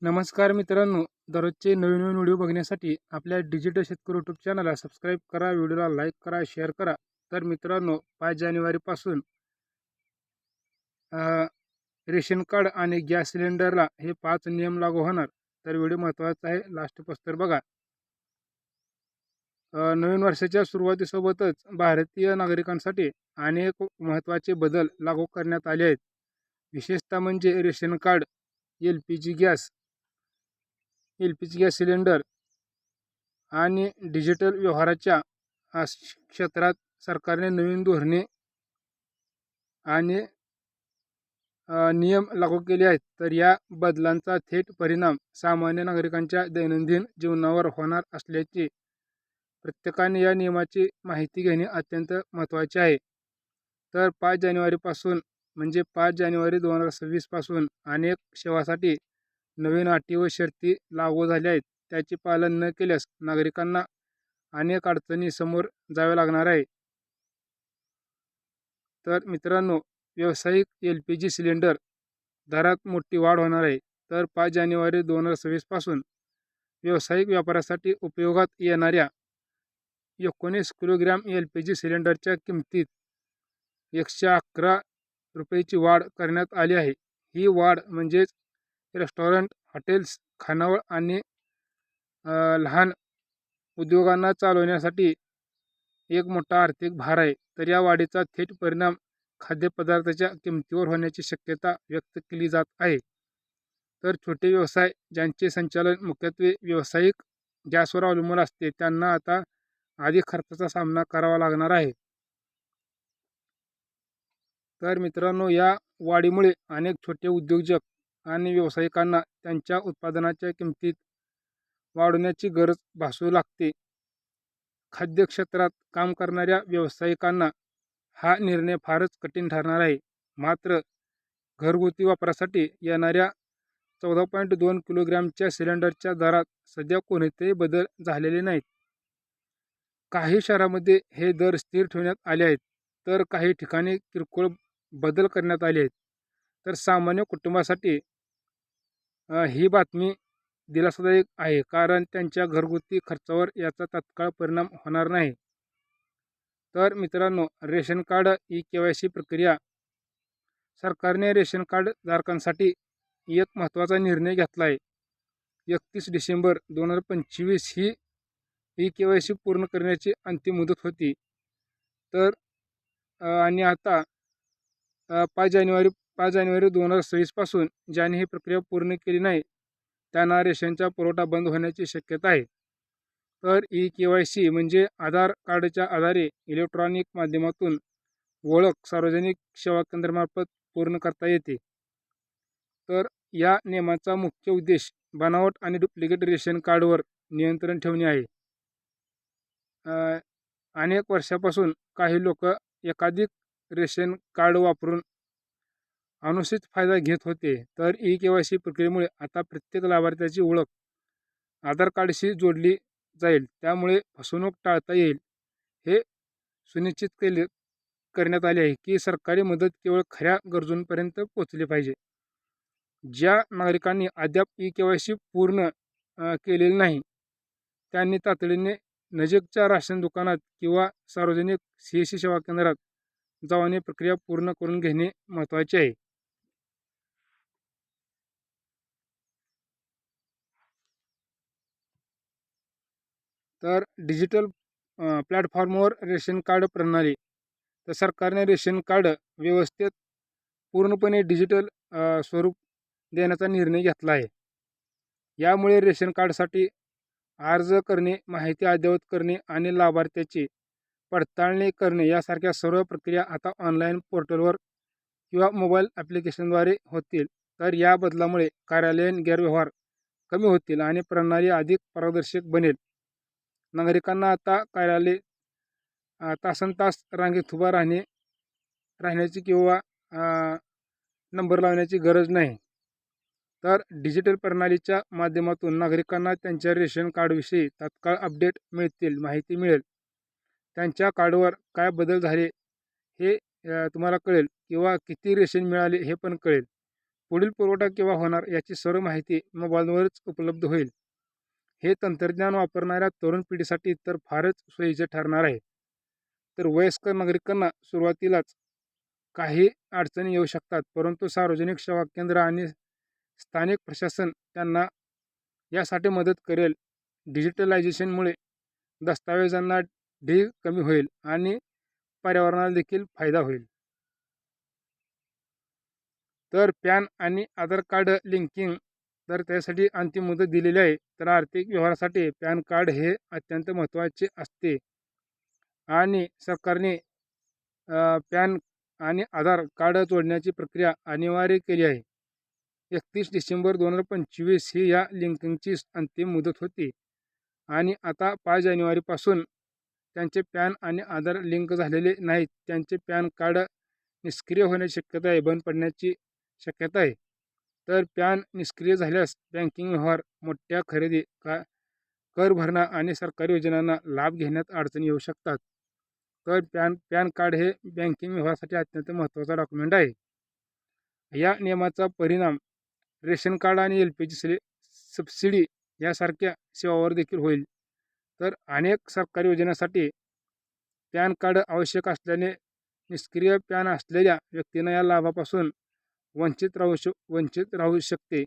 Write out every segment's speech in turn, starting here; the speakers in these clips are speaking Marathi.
नमस्कार मित्रांनो, दररोजचे नवीन व्हिडिओ बघण्यासाठी आपल्या डिजिटल शेतकरी यूट्यूब चॅनलला सबस्क्राईब करा, व्हिडिओला लाईक करा, शेअर करा. तर मित्रांनो, 5 जानेवारीपासून रेशन कार्ड आणि गॅस सिलेंडरला हे 5 नियम लागू होणार. तर व्हिडिओ महत्त्वाचा आहे, लास्टपासून बघा. नवीन वर्षाच्या सुरुवातीसोबतच भारतीय नागरिकांसाठी अनेक महत्त्वाचे बदल लागू करण्यात आले आहेत. विशेषतः म्हणजे ration card, L P G gas cylinder आणि डिजिटल व्यवहाराच्या क्षेत्रात सरकारने नवीन धोरणे आणि नियम लागू केले आहेत. तर या बदलांचा थेट परिणाम सामान्य नागरिकांच्या दैनंदिन जीवनावर होणार असल्याचे प्रत्येकाने या नियमाची माहिती घेणे अत्यंत महत्त्वाचे आहे. तर 5 जानेवारीपासून म्हणजे 5 जानेवारी 2026 पासून अनेक सेवांसाठी नवीन अटी व शर्ती लागू झाल्या आहेत. त्याचे पालन न केल्यास नागरिकांना अनेक अडचणी समोर जावे लागणार आहे. तर मित्रांनो, व्यावसायिक LPG सिलेंडर दरात मोठी वाढ होणार आहे. तर 5 जानेवारी 2026 पासून व्यावसायिक व्यापारासाठी उपयोगात येणाऱ्या 19 किलोग्रॅम LPG सिलेंडरच्या किमतीत 111 रुपयाची वाढ करण्यात आली आहे. ही वाढ म्हणजेच रेस्टॉरंट, हॉटेल्स, खानावळ आणि लहान उद्योगांना चालवण्यासाठी एक मोठा आर्थिक भार आहे. तर या वाढीचा थेट परिणाम खाद्यपदार्थाच्या किमतीवर होण्याची शक्यता व्यक्त केली जात आहे. तर छोटे व्यवसाय ज्यांचे संचालन मुख्यत्वे व्यावसायिक गॅसवर अवलंबून असते, त्यांना आता अधिक खर्चाचा सामना करावा लागणार आहे. तर मित्रांनो, या वाढीमुळे अनेक छोटे उद्योजक आणि व्यावसायिकांना त्यांच्या उत्पादनाच्या किमतीत वाढवण्याची गरज भासू लागते. खाद्य क्षेत्रात काम करणाऱ्या व्यावसायिकांना हा निर्णय फारच कठीण ठरणार आहे. मात्र घरगुती वापरासाठी येणाऱ्या 14.2 किलोग्रॅमच्या सिलेंडरच्या दरात सध्या कोणतेही बदल झालेले नाहीत. काही शहरांमध्ये हे दर स्थिर ठेवण्यात आले आहेत, तर काही ठिकाणी किरकोळ बदल करण्यात आले आहेत. तर सामान्य कुटुंबासाठी ही बातमी दिलासादायक आहे, कारण त्यांच्या घरगुती खर्चावर याचा तात्काळ परिणाम होणार नाही. तर मित्रांनो, रेशन कार्ड ई-KYC प्रक्रिया. सरकारने रेशन कार्ड धारकांसाठी एक महत्त्वाचा निर्णय घेतला आहे. 31 डिसेंबर 2025 ही ई-KYC पूर्ण करण्याची अंतिम मुदत होती. तर आणि आता 5 जानेवारी 2026 पासून ज्यांनी ही प्रक्रिया पूर्ण केली नाही, त्यांना रेशनचा पुरवठा बंद होण्याची शक्यता आहे. तर ई-KYC म्हणजे आधार कार्डच्या आधारे इलेक्ट्रॉनिक माध्यमातून ओळख सार्वजनिक सेवा केंद्रामार्फत पूर्ण करता येते. तर या नियमाचा मुख्य उद्देश बनावट आणि डुप्लिकेट रेशन कार्डवर नियंत्रण ठेवणे आहे. अनेक वर्षापासून काही लोक एकाधिक रेशन कार्ड वापरून अनुचित फायदा घेत होते. तर ई-KYC प्रक्रियेमुळे आता प्रत्येक लाभार्थ्याची ओळख आधार कार्डशी जोडली जाईल. त्यामुळे फसवणूक टाळता येईल. हे सुनिश्चित करण्यात आले आहे की सरकारी मदत केवळ खऱ्या गरजूंपर्यंत पोहोचली पाहिजे. ज्या नागरिकांनी अद्याप ई-KYC पूर्ण केलेले नाही, त्यांनी तातडीने नजीकच्या राशन दुकानात किंवा सार्वजनिक CSC सेवा केंद्रात जाऊन ही प्रक्रिया पूर्ण करून घेणे महत्त्वाचे आहे. तर डिजिटल प्लॅटफॉर्मवर रेशन कार्ड प्रणाली. तर सरकारने रेशन कार्ड व्यवस्थेत पूर्णपणे डिजिटल स्वरूप देण्याचा निर्णय घेतला आहे. यामुळे रेशन कार्डसाठी अर्ज करणे, माहिती अद्ययावत करणे आणि लाभार्थ्याची पडताळणी करणे यासारख्या सर्व प्रक्रिया आता ऑनलाईन पोर्टलवर किंवा मोबाईल ॲप्लिकेशनद्वारे होतील. तर या बदलामुळे कार्यालयीन गैरव्यवहार कमी होतील आणि प्रणाली अधिक पारदर्शक बनेल. नागरिकांना आता कार्यालय तासनतास रांगेत उभा राहण्याची किंवा नंबर लावण्याची गरज नाही. तर डिजिटल प्रणालीच्या माध्यमातून नागरिकांना त्यांच्या रेशन कार्डविषयी तात्काळ अपडेट मिळतील, माहिती मिळेल. त्यांच्या कार्डवर काय बदल झाले हे तुम्हाला कळेल किंवा किती रेशन मिळाले हे पण कळेल. पुढील पुरवठा केव्हा होणार याची सर्व माहिती मोबाईलवरच उपलब्ध होईल. हे तंत्रज्ञान वापरणाऱ्या तरुण पिढीसाठी तर फारच सोयीचे ठरणार आहे. तर वयस्कर नागरिकांना सुरुवातीलाच काही अडचणी येऊ शकतात, परंतु सार्वजनिक सेवा केंद्र आणि स्थानिक प्रशासन त्यांना यासाठी मदत करेल. डिजिटलायझेशनमुळे दस्तावेजांना ढीग कमी होईल आणि पर्यावरणाला देखील फायदा होईल. तर पॅन आणि आधार कार्ड लिंकिंग, तर त्यासाठी अंतिम मुदत दिलेली आहे. तर आर्थिक व्यवहारासाठी पॅन कार्ड हे अत्यंत महत्त्वाचे असते आणि सरकारने पॅन आणि आधार कार्ड जोडण्याची प्रक्रिया अनिवार्य केली आहे. 31 डिसेंबर 2025 ही या लिंकिंगची अंतिम मुदत होती आणि आता 5 जानेवारीपासून त्यांचे पॅन आणि आधार लिंक झालेले नाहीत त्यांचे पॅन कार्ड निष्क्रिय होण्याची शक्यता आहे, बंद पडण्याची शक्यता आहे. तर पॅन निष्क्रिय झाल्यास बँकिंग व्यवहार, मोठ्या खरेदी, कर भरणा आणि सरकारी योजनांना लाभ घेण्यात अडचणी येऊ शकतात. तर पॅन कार्ड हे बँकिंग व्यवहारासाठी अत्यंत महत्त्वाचा डॉक्युमेंट आहे. या नियमाचा परिणाम रेशन कार्ड आणि LPG सबसिडी यासारख्या सेवांवर देखील होईल. तर अनेक सरकारी योजनांसाठी पॅन कार्ड आवश्यक असल्याने निष्क्रिय पॅन असलेल्या व्यक्तींना या लाभापासून वंचित राहू शकते.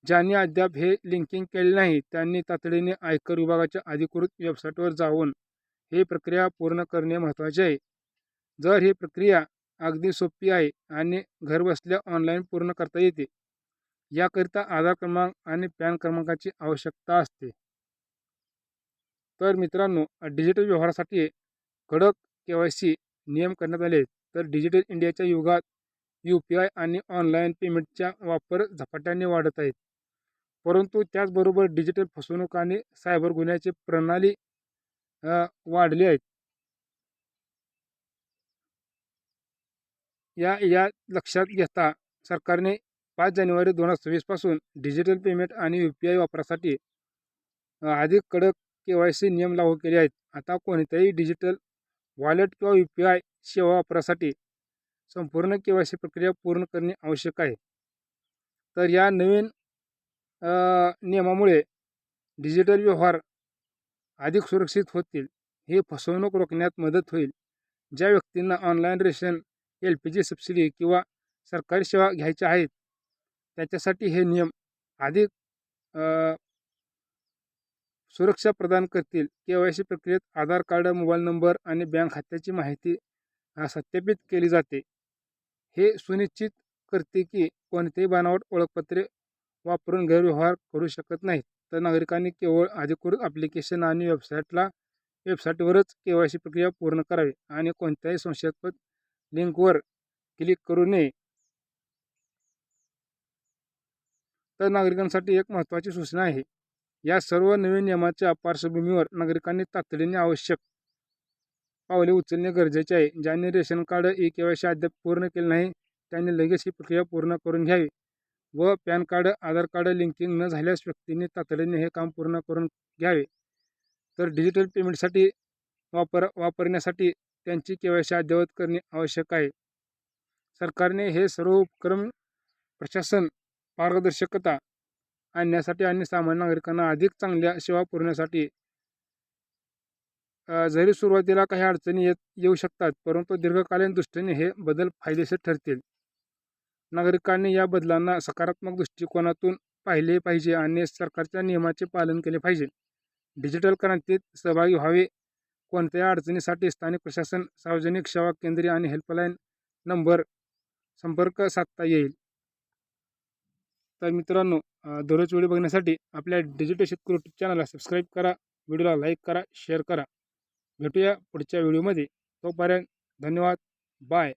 ज्यांनी अद्याप हे लिंकिंग केले नाही त्यांनी तातडीने आयकर विभागाच्या अधिकृत वेबसाईटवर जाऊन ही प्रक्रिया पूर्ण करणे महत्त्वाचे आहे. जर ही प्रक्रिया अगदी सोपी आहे आणि घरबसल्या ऑनलाईन पूर्ण करता येते. याकरिता आधार क्रमांक आणि पॅन क्रमांकाची आवश्यकता असते. तर मित्रांनो, डिजिटल व्यवहारासाठी कडक KYC नियम करण्यात आले. तर डिजिटल इंडियाच्या युगात UPI आणि ऑनलाईन पेमेंटचा वापर झपाट्याने वाढत आहे. परंतु त्याचबरोबर डिजिटल फसवणूक आणि सायबर गुन्ह्याची प्रणाली वाढली आहेत. या लक्षात घेता सरकारने 5 जानेवारी 2026 पासून डिजिटल पेमेंट आणि UPI वापरासाठी अधिक कडक KYC नियम लागू केले आहेत. आता कोणत्याही डिजिटल वॉलेट किंवा UPI सेवा वापरासाठी संपूर्ण KYC प्रक्रिया पूर्ण करणे आवश्यक आहे. तर या नवीन नियमामुळे डिजिटल व्यवहार अधिक सुरक्षित होतील. ही फसवणूक रोखण्यात मदत होईल. ज्या व्यक्तींना ऑनलाईन रेशन, LPG सबसिडी किंवा सरकारी सेवा घ्यायच्या आहेत त्याच्यासाठी हे नियम अधिक सुरक्षा प्रदान करतील. KYC प्रक्रियेत आधार कार्ड, मोबाईल नंबर आणि बँक खात्याची माहिती सत्यापित केली जाते. हे सुनिश्चित करते की कोणतेही बनावट ओळखपत्रे वापरून गैरव्यवहार करू शकत नाहीत. तर नागरिकांनी केवळ अधिकृत ॲप्लिकेशन आणि वेबसाईटवरच KYC प्रक्रिया पूर्ण करावी आणि कोणत्याही संशयास्पद लिंकवर क्लिक करू नये. तर नागरिकांसाठी एक महत्त्वाची सूचना आहे. या सर्व नवीन नियमाच्या पार्श्वभूमीवर नागरिकांनी तातडीने आवश्यक पावले उचलणे गरजेचे आहे. ज्यांनी रेशन कार्ड KYC अद्याप पूर्ण केले नाही त्यांनी लगेच ही प्रक्रिया पूर्ण करून घ्यावी व पॅन कार्ड, आधार कार्ड लिंकिंग न झाल्यास व्यक्तींनी तातडीने हे काम पूर्ण करून घ्यावे. तर डिजिटल पेमेंटसाठी वापरण्यासाठी त्यांची KYC अद्ययावत करणे आवश्यक आहे. सरकारने हे सर्व उपक्रम प्रशासन पारदर्शकता आणण्यासाठी आणि सामान्य नागरिकांना अधिक चांगल्या सेवा पुरवण्यासाठी जरी सुरुवातीला काही अडचणी येऊ शकतात, परंतु दीर्घकालीन दृष्टीने हे बदल फायदेशीर ठरतील. नागरिकांनी या बदलांना सकारात्मक दृष्टिकोनातून पाहिले पाहिजे आणि सरकारच्या नियमाचे पालन केले पाहिजे. डिजिटल क्रांतीत सहभागी व्हावे. कोणत्याही अडचणीसाठी स्थानिक प्रशासन, सार्वजनिक सेवा केंद्रे आणि हेल्पलाईन नंबर संपर्क साधता येईल. तर मित्रांनो, दररोज व्हिडिओ बघण्यासाठी आपल्या डिजिटल शेतकरी यूट्यूब चॅनलला सबस्क्राईब करा, व्हिडिओला लाईक करा, शेअर करा. भेटूया पुढच्या व्हिडिओमध्ये. तोपर्यंत धन्यवाद. बाय.